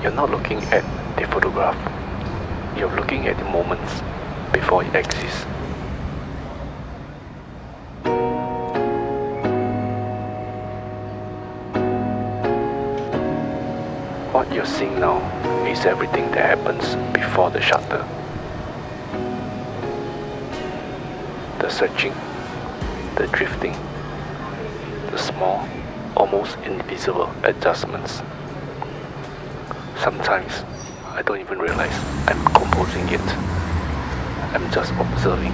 You're not looking at the photograph, you're looking at the moments before it exists. What you're seeing now is everything that happens before the shutter. The searching, the drifting, the small, almost invisible adjustments. Sometimes I don't even realize I'm composing it. I'm just observing.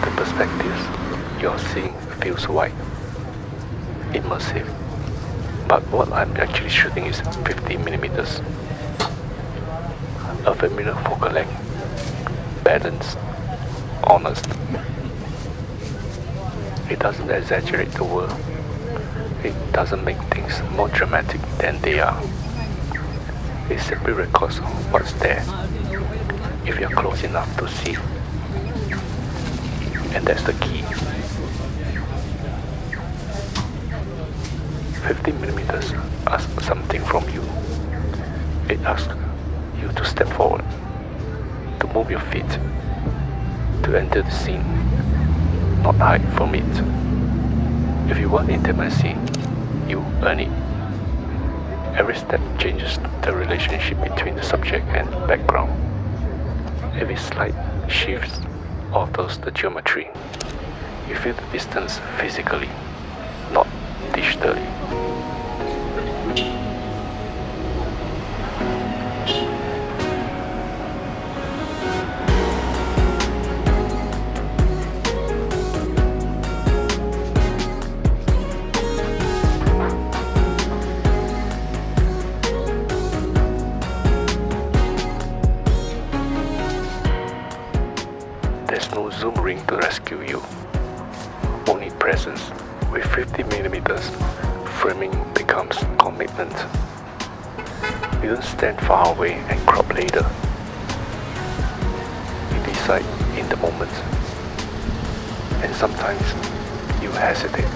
The perspectives you're seeing feels wide, immersive, but what I'm actually shooting is 50mm. A familiar focal length, balanced, honest. It doesn't exaggerate the world. It doesn't make things more dramatic than they are. It simply records what's there, if you're close enough to see. And that's the key. 50mm asks something from you. It asks you to step forward, to move your feet, to enter the scene, not hide from it. If you want intimacy, you earn it. Every step changes the relationship between the subject and background. Every slight shift alters the geometry. You feel the distance physically, not digitally. There's no zoom ring to rescue you, only presence. With 50mm, framing becomes commitment. You don't stand far away and crop later. You decide in the moment, and sometimes you hesitate.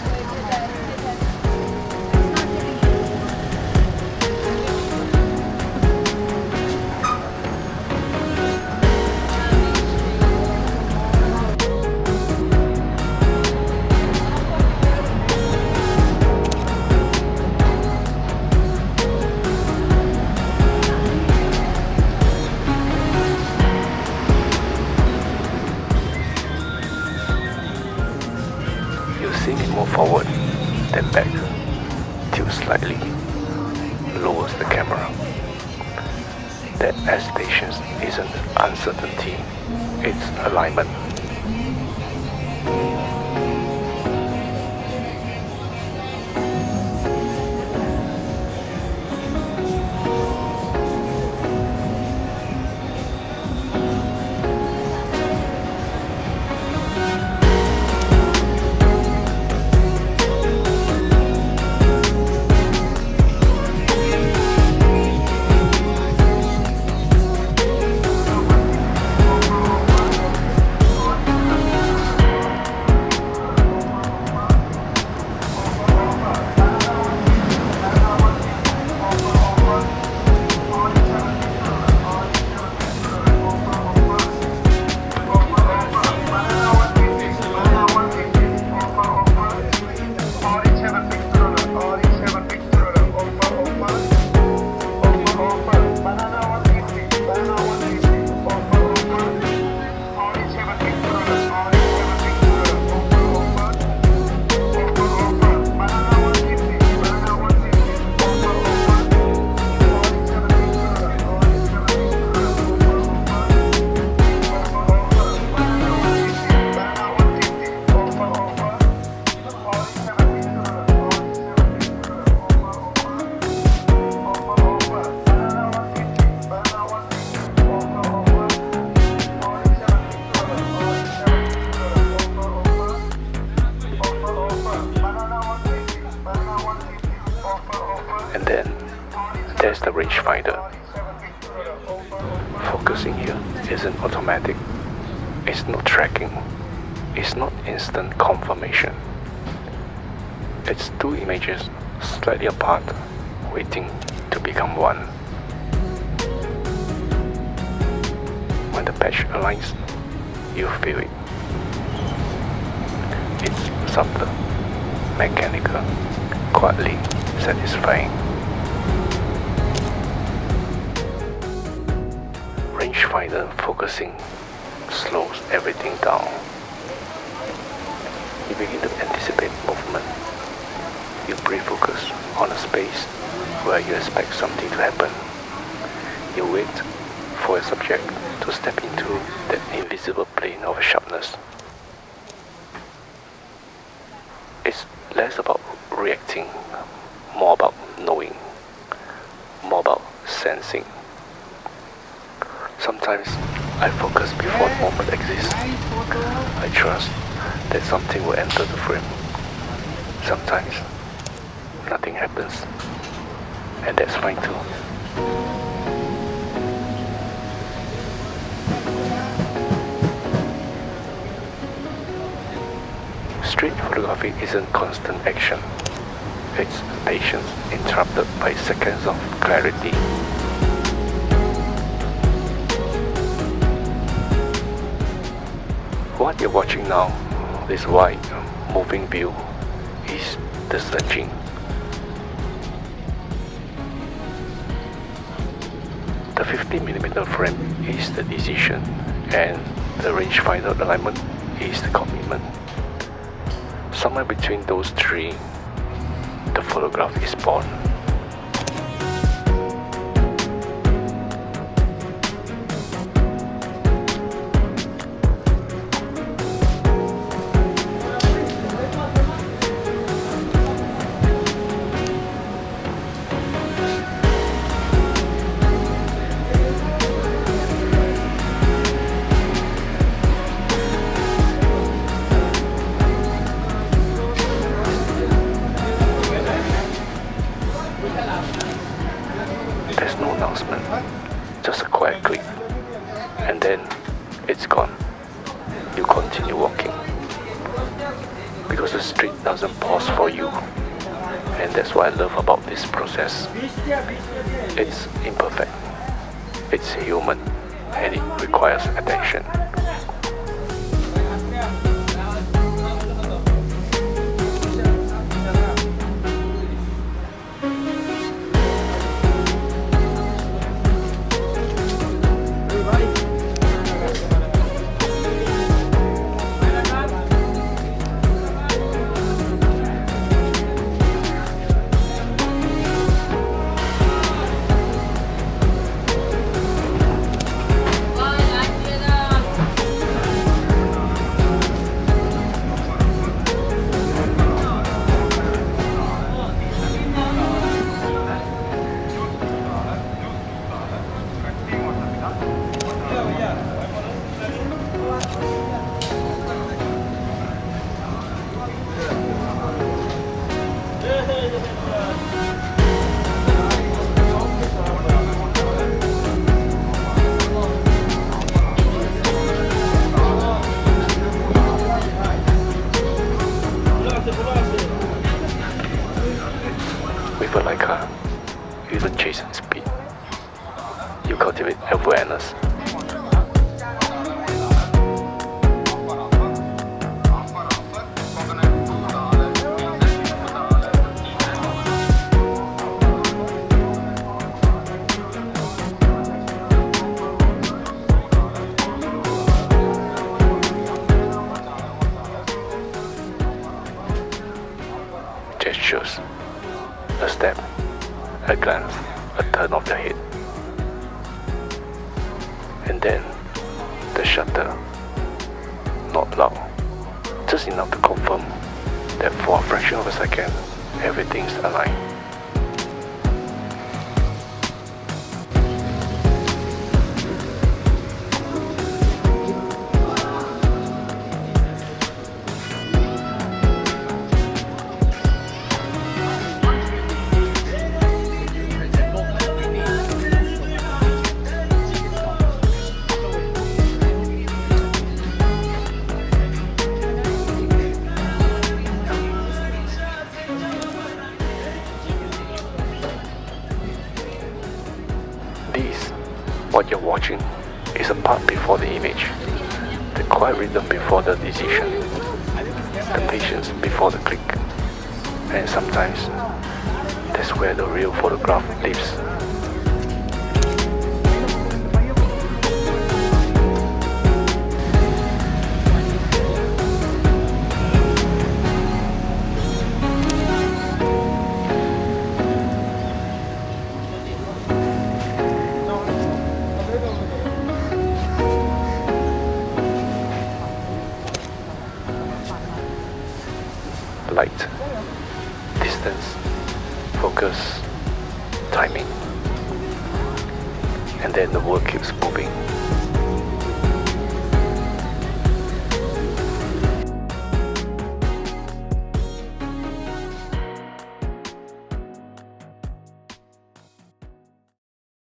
More forward, then back, tilt slightly, lowers the camera. That hesitation isn't uncertainty, it's alignment. And then there's the rangefinder. Focusing here isn't automatic. It's not tracking. is not instant confirmation. It's two images slightly apart, waiting to become one. When the patch aligns, you feel it. It's subtle, mechanical, quietly satisfying. Rangefinder focusing slows everything down. You begin to anticipate movement. You pre-focus on a space where you expect something to happen. You wait for a subject to step into that invisible plane of sharpness. It's less about reacting, more about knowing, more about sensing. Sometimes I focus before the moment exists. I trust that something will enter the frame. Sometimes nothing happens, and that's fine too. Street photography isn't constant action. It's patience interrupted by seconds of clarity. What you're watching now, this wide, moving view, is the searching. The 50mm frame is the decision, and the rangefinder alignment is the commitment. Somewhere between those three, the photograph is born. There's no announcement, just a quiet click, and then it's gone. You continue walking, because the street doesn't pause for you, and that's what I love about this process. It's imperfect, it's human, and it requires attention. With a Leica, you don't chase speed. You cultivate awareness. Gestures, a step, a glance, a turn of the head, and then the shutter. Not loud, just enough to confirm that for a fraction of a second, everything's aligned. What you're watching is a part before the image, the quiet rhythm before the decision, the patience before the click. And sometimes, that's where the real photograph lives. Light, distance, focus, timing, and then the world keeps moving.